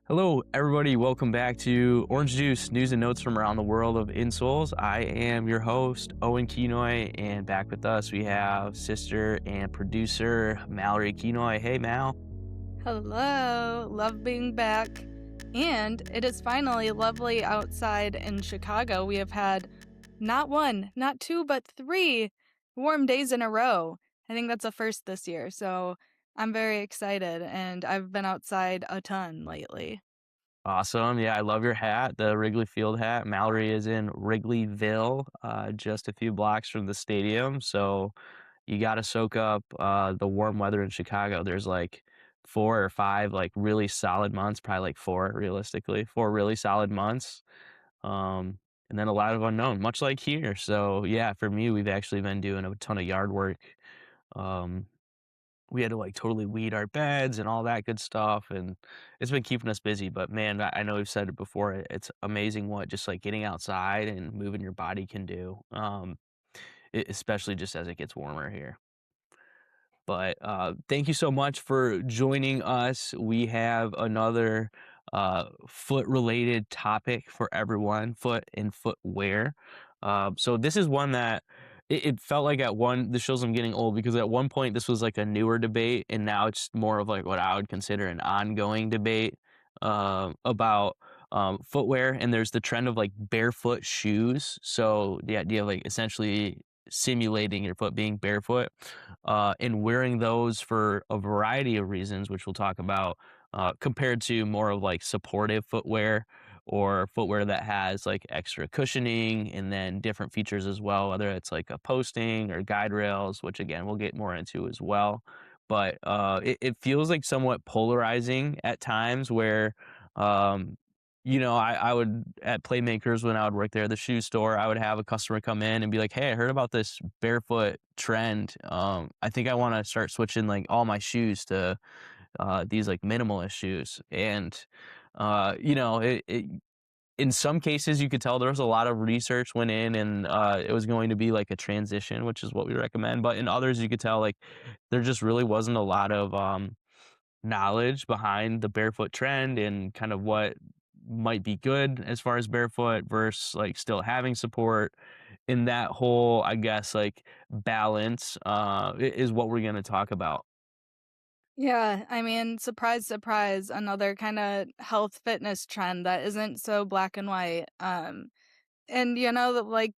Hello, everybody. Welcome back to Orange Juice, news and notes from around the world of insoles. I am your host, Owen Kenoy, and back with us we have sister and producer Mallory Kenoy. Hey, Mal. Hello, love being back. And it is finally lovely outside in Chicago. We have had not one, not two, but three warm days in a row. I think that's a first this year, so I'm very excited, and I've been outside a ton lately. Awesome. Yeah, I love your hat, the Wrigley Field hat. Mallory is in Wrigleyville, just a few blocks from the stadium. So you got to soak up the warm weather in Chicago. There's like 4 or 5 like really solid months, probably like four realistically, 4 really solid months. And then a lot of unknown, much like here. So yeah, for me, we've actually been doing a ton of yard work. Um, we had to like totally weed our beds and all that good stuff, and it's been keeping us busy. But man, I know we've said it before. It's amazing what just like getting outside and moving your body can do. Especially just as it gets warmer here. But thank you so much for joining us. We have another foot related topic for everyone, foot and footwear. So this is one that it felt like this shows I'm getting old, because at one point this was like a newer debate, and now it's more of like what I would consider an ongoing debate about footwear. And there's the trend of like barefoot shoes. So the idea of like essentially simulating your foot being barefoot, and wearing those for a variety of reasons, which we'll talk about, compared to more of like supportive footwear or footwear that has like extra cushioning and then different features as well, whether it's like a posting or guide rails, which again we'll get more into as well. But it feels like somewhat polarizing at times where um, I would, at Playmakers, when I would work there, the shoe store, I would have a customer come in and be like, "Hey, I heard about this barefoot trend. I think I want to start switching like all my shoes to these like minimalist shoes." And in some cases you could tell there was a lot of research went in, and it was going to be like a transition, which is what we recommend. But in others, you could tell like there just really wasn't a lot of knowledge behind the barefoot trend and kind of what might be good as far as barefoot versus like still having support. In that whole, I guess, like balance is what we're going to talk about. Yeah, I mean, surprise, surprise, another kind of health fitness trend that isn't so black and white. And that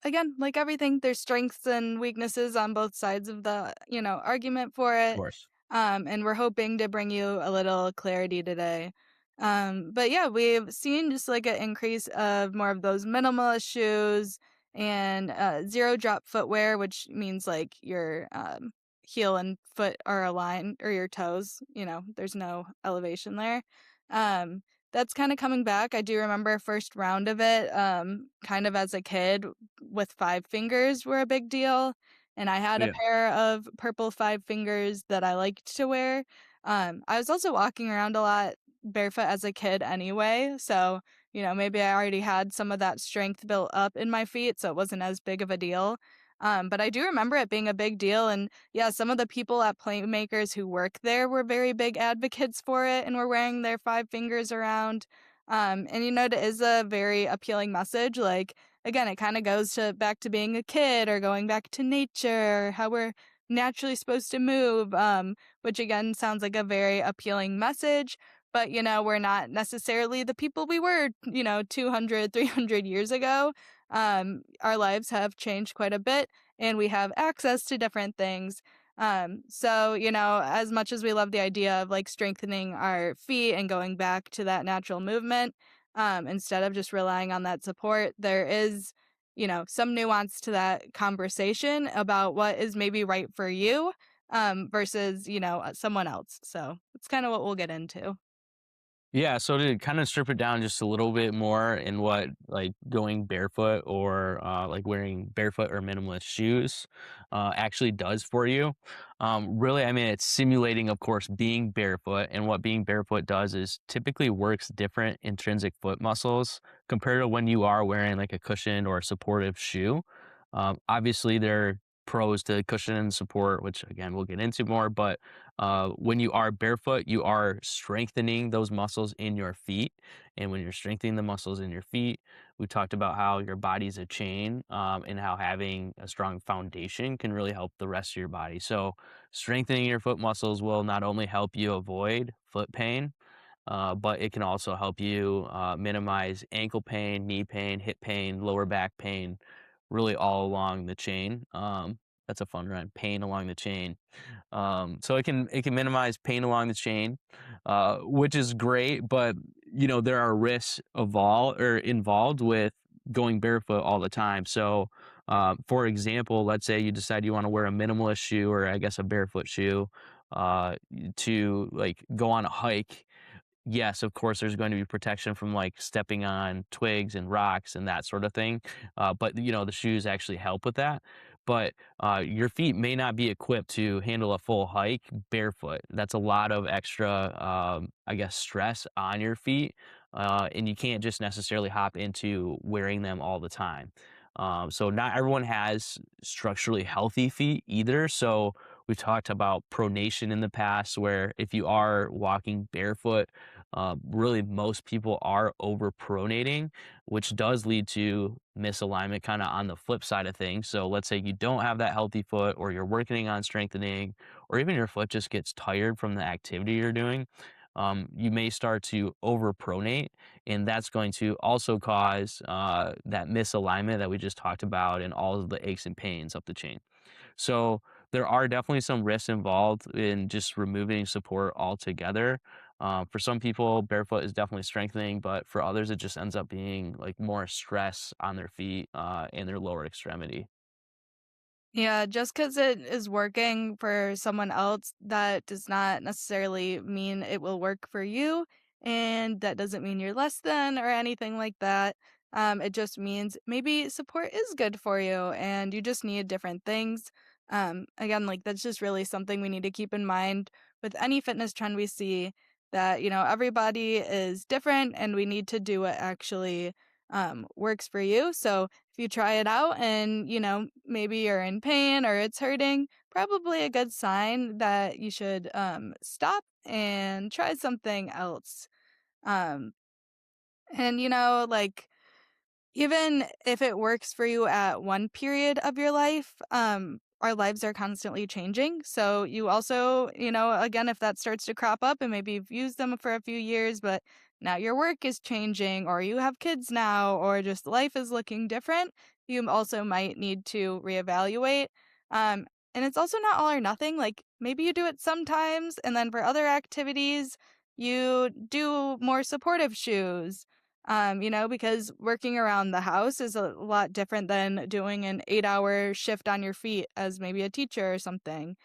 again, like everything, there's strengths and weaknesses on both sides of the, argument for Of it. course. And we're hoping to bring you a little clarity today. But yeah, we've seen just like an increase of more of those minimalist shoes and zero drop footwear, which means like your heel and foot are aligned, or your toes, there's no elevation there. Um, that's kind of coming back. I do remember first round of it, kind of as a kid, with 5 fingers were a big deal. And I had a Yeah. pair of purple 5 fingers that I liked to wear. I was also walking around a lot barefoot as a kid anyway, so, maybe I already had some of that strength built up in my feet, so it wasn't as big of a deal. But I do remember it being a big deal, and yeah, some of the people at Playmakers who work there were very big advocates for it and were wearing their 5 fingers around. And it is a very appealing message. Like, again, it kind of goes to back to being a kid, or going back to nature, how we're naturally supposed to move, which again sounds like a very appealing message. But, we're not necessarily the people we were, 200, 300 years ago. Our lives have changed quite a bit, and we have access to different things. So, as much as we love the idea of like strengthening our feet and going back to that natural movement, instead of just relying on that support, there is, some nuance to that conversation about what is maybe right for you, versus, someone else. So it's kind of what we'll get into. Yeah, so to kind of strip it down just a little bit more in what like going barefoot or like wearing barefoot or minimalist shoes actually does for you. Really, I mean, it's simulating, of course, being barefoot. And what being barefoot does is typically works different intrinsic foot muscles compared to when you are wearing like a cushion or a supportive shoe. Obviously, they're pros to cushion and support, which again we'll get into more. But when you are barefoot, you are strengthening those muscles in your feet, and when you're strengthening the muscles in your feet, we talked about how your body's a chain, and how having a strong foundation can really help the rest of your body. So strengthening your foot muscles will not only help you avoid foot pain, but it can also help you minimize ankle pain, knee pain, hip pain, lower back pain, really all along the chain. That's a fun rhyme, pain along the chain. So it can minimize pain along the chain, which is great. But there are risks involved with going barefoot all the time. So, for example, let's say you decide you want to wear a minimalist shoe, or I guess a barefoot shoe, to like go on a hike. Yes, of course, there's going to be protection from like stepping on twigs and rocks and that sort of thing. But the shoes actually help with that. But your feet may not be equipped to handle a full hike barefoot. That's a lot of extra, I guess, stress on your feet. And you can't just necessarily hop into wearing them all the time. So not everyone has structurally healthy feet either. So we've talked about pronation in the past, where if you are walking barefoot, really most people are overpronating, which does lead to misalignment kind of on the flip side of things. So let's say you don't have that healthy foot, or you're working on strengthening, or even your foot just gets tired from the activity you're doing. You may start to overpronate, and that's going to also cause that misalignment that we just talked about, and all of the aches and pains up the chain. So there are definitely some risks involved in just removing support altogether. For some people, barefoot is definitely strengthening, but for others, it just ends up being like more stress on their feet and their lower extremity. Yeah, just because it is working for someone else, that does not necessarily mean it will work for you, and that doesn't mean you're less than or anything like that. It just means maybe support is good for you and you just need different things. Again, like that's just really something we need to keep in mind with any fitness trend we see, that, everybody is different and we need to do what actually works for you. So if you try it out and, maybe you're in pain or it's hurting, probably a good sign that you should stop and try something else. Um, and, like, even if it works for you at one period of your life, our lives are constantly changing. So you also, again, if that starts to crop up and maybe you've used them for a few years, but now your work is changing or you have kids now or just life is looking different, you also might need to reevaluate. And it's also not all or nothing. Like maybe you do it sometimes, and then for other activities, you do more supportive shoes, because working around the house is a lot different than doing an 8-hour shift on your feet as maybe a teacher or something.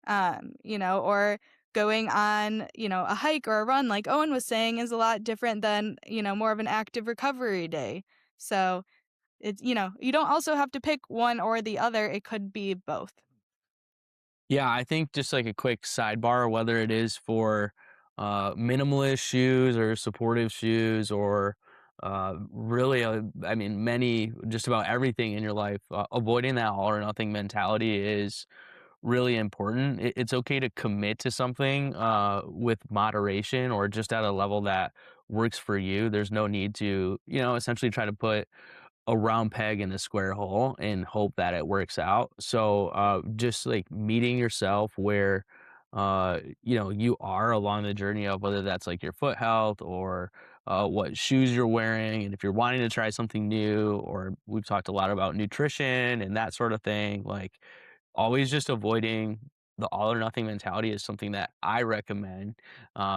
Or going on, a hike or a run, like Owen was saying, is a lot different than, more of an active recovery day. So it's, you don't also have to pick one or the other. It could be both. Yeah, I think just like a quick sidebar, whether it is for minimalist shoes or supportive shoes, or really, I mean, many, just about everything in your life, avoiding that all or nothing mentality is really important. It's okay to commit to something with moderation, or just at a level that works for you. There's no need to, essentially try to put a round peg in a square hole and hope that it works out. So just like meeting yourself where you are along the journey of whether that's like your foot health, or what shoes you're wearing, and if you're wanting to try something new, or we've talked a lot about nutrition and that sort of thing. Like always just avoiding the all or nothing mentality is something that I recommend,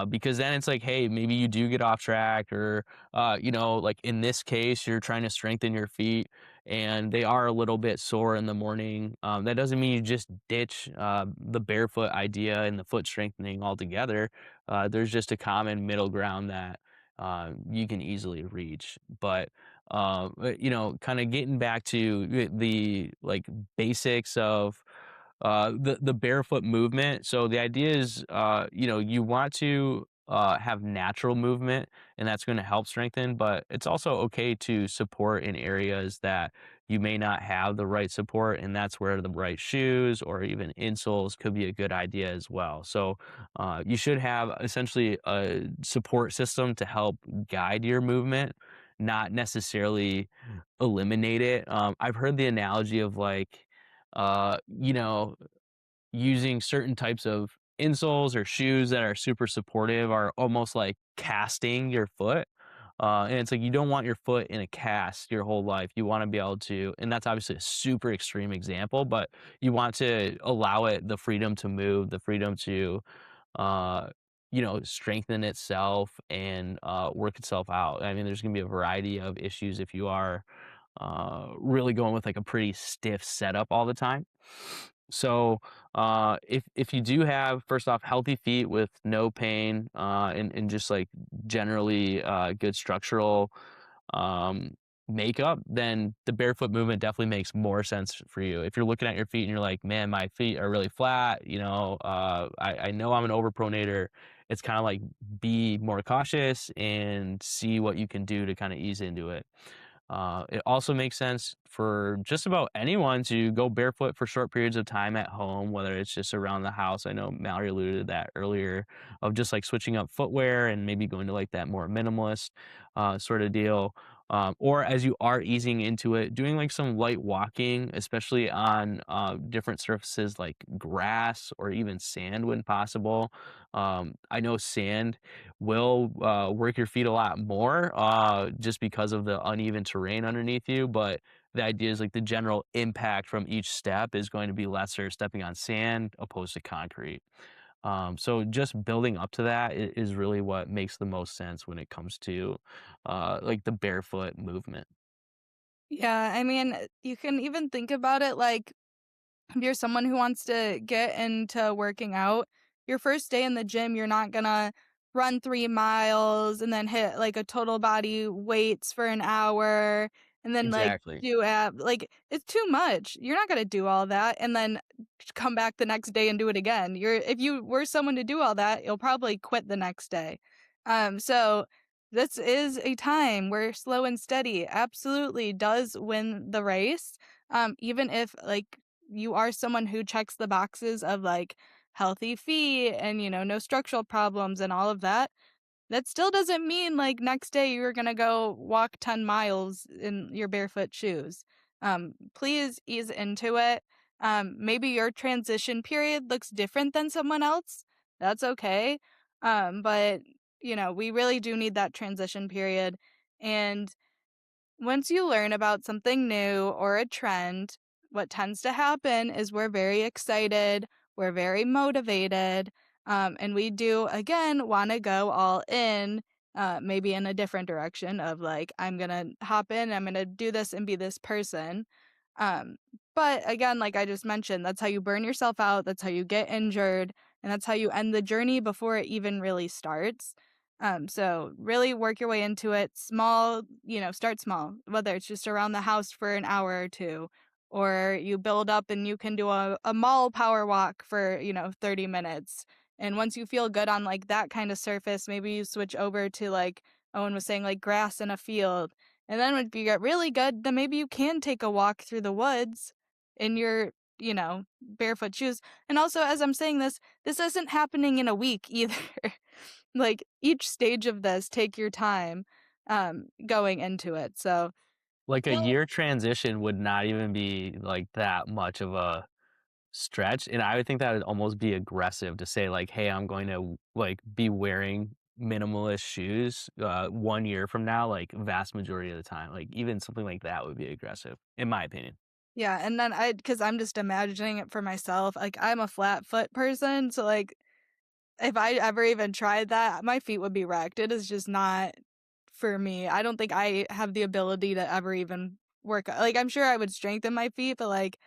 because then it's like, hey, maybe you do get off track, or like in this case, you're trying to strengthen your feet and they are a little bit sore in the morning. That doesn't mean you just ditch the barefoot idea and the foot strengthening altogether. There's just a common middle ground that you can easily reach. But kind of getting back to the like basics of the barefoot movement. So the idea is, you want to have natural movement, and that's going to help strengthen. But it's also okay to support in areas that you may not have the right support, and that's where the right shoes or even insoles could be a good idea as well. So you should have essentially a support system to help guide your movement, not necessarily eliminate it. I've heard the analogy of like, you know, using certain types of insoles or shoes that are super supportive are almost like casting your foot. And it's like you don't want your foot in a cast your whole life. You want to be able to, and that's obviously a super extreme example, but you want to allow it the freedom to move, the freedom to, uh, strengthen itself and work itself out. I mean, there's going to be a variety of issues if you are really going with like a pretty stiff setup all the time. So, if you do have first off healthy feet with no pain, and just like generally good structural um, makeup, then the barefoot movement definitely makes more sense for you. If you're looking at your feet and you're like, man, my feet are really flat, I know I'm an overpronator. It's kind of like be more cautious and see what you can do to kind of ease into it. It also makes sense for just about anyone to go barefoot for short periods of time at home, whether it's just around the house. I know Mallory alluded to that earlier, of just like switching up footwear and maybe going to like that more minimalist sort of deal. Or as you are easing into it, doing like some light walking, especially on different surfaces like grass or even sand when possible. I know sand will work your feet a lot more just because of the uneven terrain underneath you. But the idea is like the general impact from each step is going to be lesser stepping on sand opposed to concrete. So just building up to that is really what makes the most sense when it comes to like the barefoot movement. Yeah, I mean, you can even think about it like if you're someone who wants to get into working out, your first day in the gym, you're not gonna run 3 miles and then hit, like, a total body weights for an hour and then, like, Exactly. do ab like, it's too much. You're not gonna do all that and then come back the next day and do it again. You're if you were someone to do all that, you'll probably quit the next day. So this is a time where slow and steady absolutely does win the race, even if, like, you are someone who checks the boxes of like healthy feet and no structural problems and all of that, that still doesn't mean like next day you're going to go walk 10 miles in your barefoot shoes. Please ease into it. Maybe your transition period looks different than someone else. That's okay. But we really do need that transition period. And once you learn about something new or a trend, what tends to happen is we're very excited, we're very motivated, and we do, again, want to go all in, maybe in a different direction of like, I'm going to hop in, I'm going to do this and be this person. Um, but again, like I just mentioned, that's how you burn yourself out, that's how you get injured, and that's how you end the journey before it even really starts. So really work your way into it. Small, start small, whether it's just around the house for an hour or two, or you build up and you can do a mall power walk for, 30 minutes. And once you feel good on like that kind of surface, maybe you switch over to like Owen was saying, like grass in a field. And then when you get really good, then maybe you can take a walk through the woods in your, barefoot shoes. And also, as I'm saying this isn't happening in a week either. Like, each stage of this, take your time, going into it, so Like a you'll year transition would not even be like that much of a stretch, and I would think that would almost be aggressive to say like, "Hey, I'm going to, like, be wearing minimalist shoes, 1 year from now," like, vast majority of the time, like, even something like that would be aggressive, in my opinion. yeah, and then because 'cause I'm just imagining it for myself, like, I'm a flat foot person, so, like, if I ever even tried that, my feet would be wrecked. It is just not for me. I don't think I have the ability to ever even work like, I'm sure I would strengthen my feet, but, like,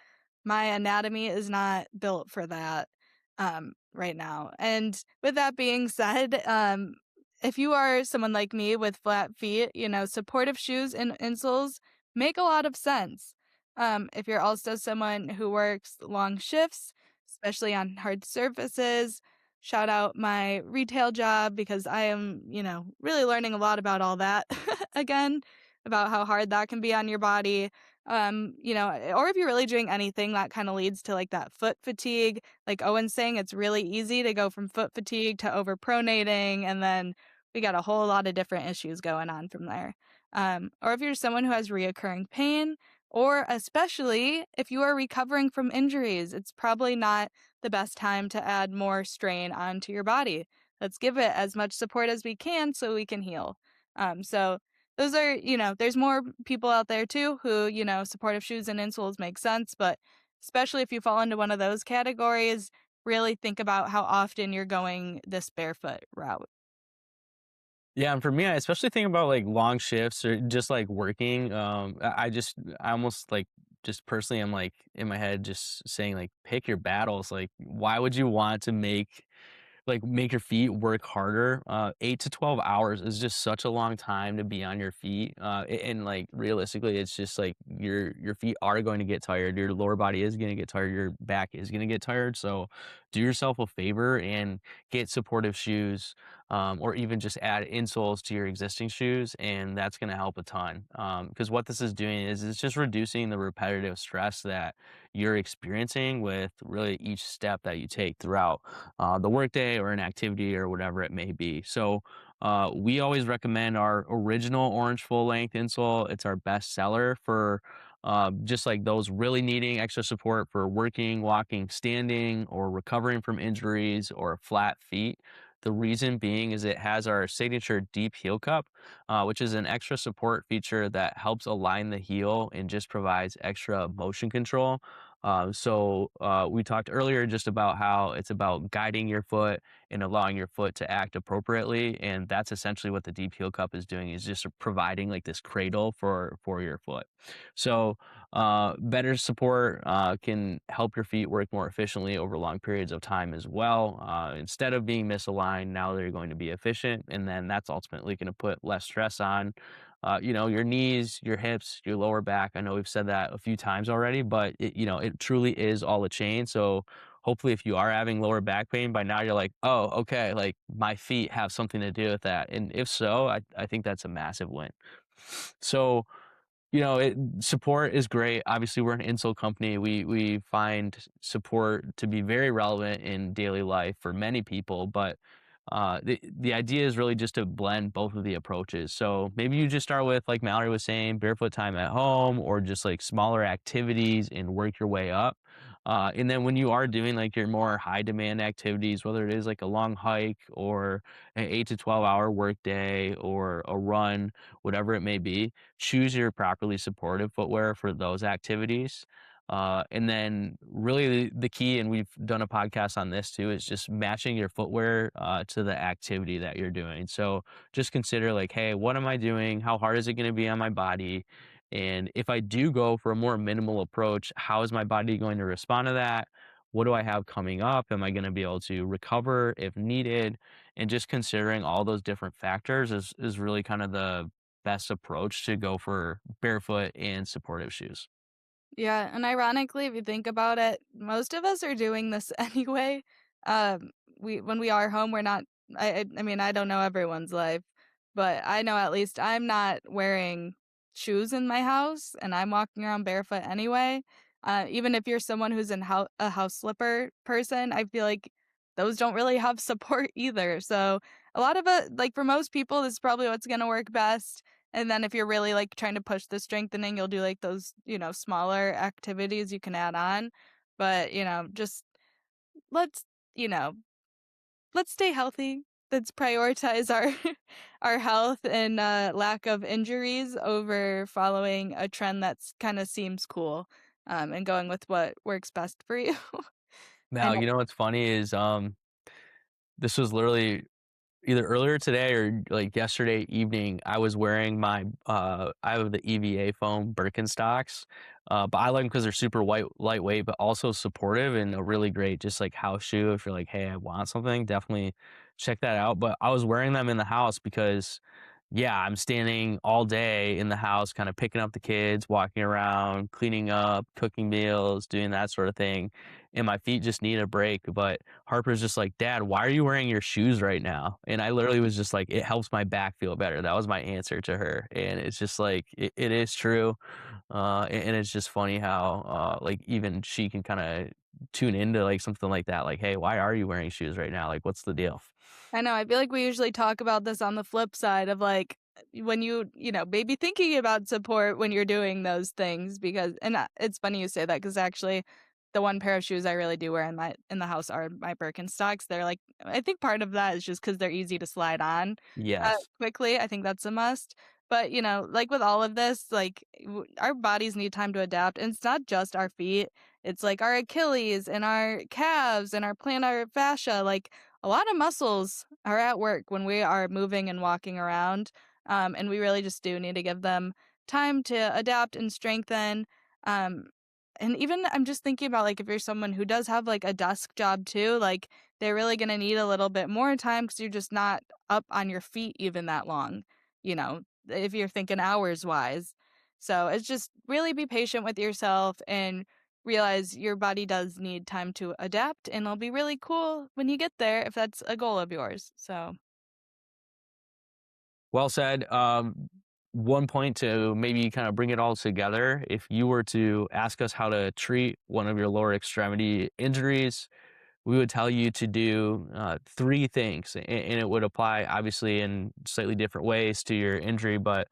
my anatomy is not built for that, right now. And with that being said, if you are someone like me with flat feet, supportive shoes and insoles make a lot of sense. If you're also someone who works long shifts, especially on hard surfaces, shout out my retail job because I am, really learning a lot about all that again, about how hard that can be on your body. Or if you're really doing anything that kind of leads to like that foot fatigue, like Owen's saying, it's really easy to go from foot fatigue to overpronating, and then we got a whole lot of different issues going on from there. Or if you're someone who has reoccurring pain, or especially if you are recovering from injuries, it's probably not the best time to add more strain onto your body. Let's give it as much support as we can so we can heal. So those are, there's more people out there too who, supportive shoes and insoles make sense, but especially if you fall into one of those categories, really think about how often you're going this barefoot route. Yeah, and for me, I especially think about like long shifts or just like working. I almost like just personally, I'm like in my head just saying like pick your battles. Like, why would you want to make your feet work harder? 8 to 12 hours is just such a long time to be on your feet. And like realistically, it's just like your feet are going to get tired. Your lower body is going to get tired. Your back is going to get tired. So do yourself a favor and get supportive shoes, or even just add insoles to your existing shoes, and that's going to help a ton. Because what this is doing is it's just reducing the repetitive stress that you're experiencing with really each step that you take throughout the workday or an activity or whatever it may be. So we always recommend our original orange full length insole. It's our best seller for just like those really needing extra support for working, walking, standing, or recovering from injuries or flat feet. The reason being is it has our signature deep heel cup, which is an extra support feature that helps align the heel and just provides extra motion control. We talked earlier just about how it's about guiding your foot and allowing your foot to act appropriately, and that's essentially what the deep heel cup is doing, is just providing like this cradle for your foot. So better support can help your feet work more efficiently over long periods of time as well. Instead of being misaligned, now they're going to be efficient, and then that's ultimately going to put less stress on your knees, your hips, your lower back. I know we've said that a few times already, but it truly is all a chain. So hopefully if you are having lower back pain by now, you're like, oh, okay, like my feet have something to do with that. And if so, I think that's a massive win. So support is great. Obviously, we're an insole company. We find support to be very relevant in daily life for many people, but the idea is really just to blend both of the approaches. So maybe you just start with, like Mallory was saying, barefoot time at home, or just like smaller activities and work your way up. And then when you are doing like your more high demand activities, whether it is like a long hike or an 8 to 12 hour work day or a run, whatever it may be, choose your properly supportive footwear for those activities. And then really the key, and we've done a podcast on this too, is just matching your footwear to the activity that you're doing. So just consider like, hey, what am I doing? How hard is it going to be on my body? And if I do go for a more minimal approach, how is my body going to respond to that? What do I have coming up? Am I going to be able to recover if needed? And just considering all those different factors is really kind of the best approach to go for barefoot and supportive shoes. Yeah, and ironically, if you think about it, most of us are doing this anyway. We when we are home, we're not. I mean, I don't know everyone's life, but I know at least I'm not wearing shoes in my house, and I'm walking around barefoot anyway. Even if you're someone who's a house slipper person, I feel like those don't really have support either. So a lot of it, like for most people, this is probably what's gonna work best. And then if you're really, like, trying to push the strengthening, you'll do, like, those, smaller activities you can add on. But, just let's, you know, let's stay healthy. Let's prioritize our our health and, lack of injuries over following a trend that's kinda seems cool, and going with what works best for you. Now, And you know what's funny is this was literally either earlier today or like yesterday evening. I was wearing I have the EVA foam Birkenstocks, but I like them because they're super lightweight, but also supportive and a really great just like house shoe. If you're like, hey, I want something, definitely check that out. But I was wearing them in the house because Yeah, I'm standing all day in the house, kind of picking up the kids, walking around, cleaning up, cooking meals, doing that sort of thing. And my feet just need a break. But Harper's just like, Dad, why are you wearing your shoes right now? And I literally was just like, it helps my back feel better. That was my answer to her. And it's just like, it is true. And it's just funny how, like, even she can kind of tune into like something like that. Like, hey, why are you wearing shoes right now? Like, what's the deal? I know, I feel like we usually talk about this on the flip side of, like, when maybe thinking about support when you're doing those things because it's funny you say that because actually the one pair of shoes I really do wear in the house are my Birkenstocks. They're like I think part of that is just because 'cause they're easy to slide on, Yes. quickly. I think that's a must. But, like with all of this, like, our bodies need time to adapt, and it's not just our feet. It's like our Achilles and our calves and our plantar fascia, like, a lot of muscles are at work when we are moving and walking around, and we really just do need to give them time to adapt and strengthen. Um, and even I'm just thinking about like if you're someone who does have like a desk job too, like they're really gonna need a little bit more time because you're just not up on your feet even that long, if you're thinking hours wise. So it's just really be patient with yourself and realize your body does need time to adapt, and it'll be really cool when you get there if that's a goal of yours. So, Well said. One point to maybe kind of bring it all together. If you were to ask us how to treat one of your lower extremity injuries, we would tell you to do three things, and it would apply obviously in slightly different ways to your injury. But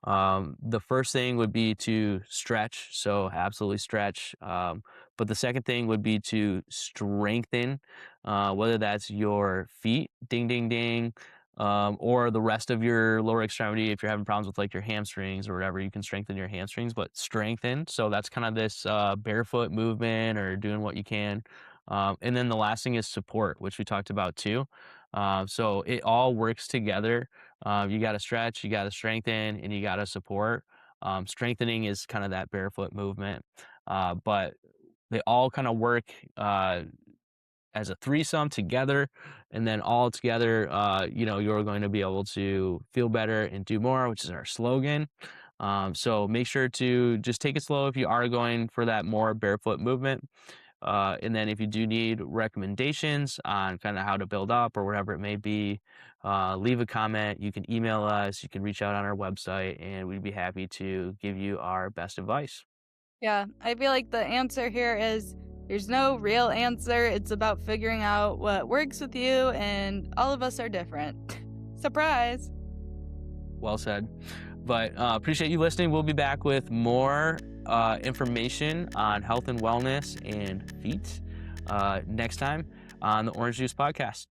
the first thing would be to stretch, so absolutely stretch. But the second thing would be to strengthen, whether that's your feet, ding, ding, ding, or the rest of your lower extremity. If you're having problems with like your hamstrings or whatever, you can strengthen your hamstrings, but strengthen. So that's kind of this barefoot movement or doing what you can. And then the last thing is support, which we talked about too. So it all works together. You got to stretch, you got to strengthen, and you got to support. Strengthening is kind of that barefoot movement, but they all kind of work as a threesome together, and then all together, you're going to be able to feel better and do more, which is our slogan. So make sure to just take it slow if you are going for that more barefoot movement. And then if you do need recommendations on kind of how to build up or whatever it may be, leave a comment. You can email us, you can reach out on our website, and we'd be happy to give you our best advice. yeah, I feel like the answer here is there's no real answer. It's about figuring out what works with you, and all of us are different. Surprise! Well said. But appreciate you listening. We'll be back with more information on health and wellness and feet next time on the Orange Juice Podcast.